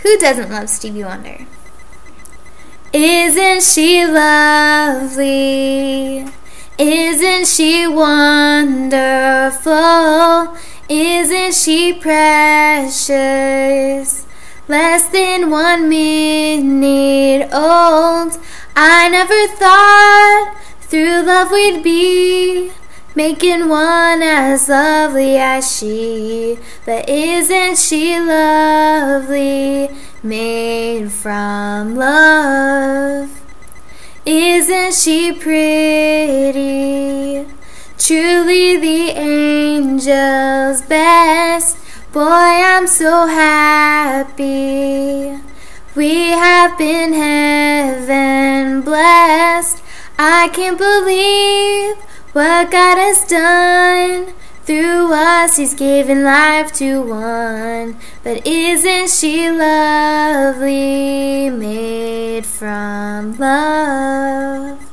Who doesn't love Stevie Wonder? Isn't she lovely? Isn't she wonderful? Isn't she precious? Less than 1 minute old. I never thought through love we'd be making one as lovely as she. But isn't she lovely, made from love? Isn't she pretty? Truly the angel's best. Boy, I'm so happy. We have been heaven blessed. I can't believe what God has done. Through us He's given life to one. But isn't she lovely, made from love?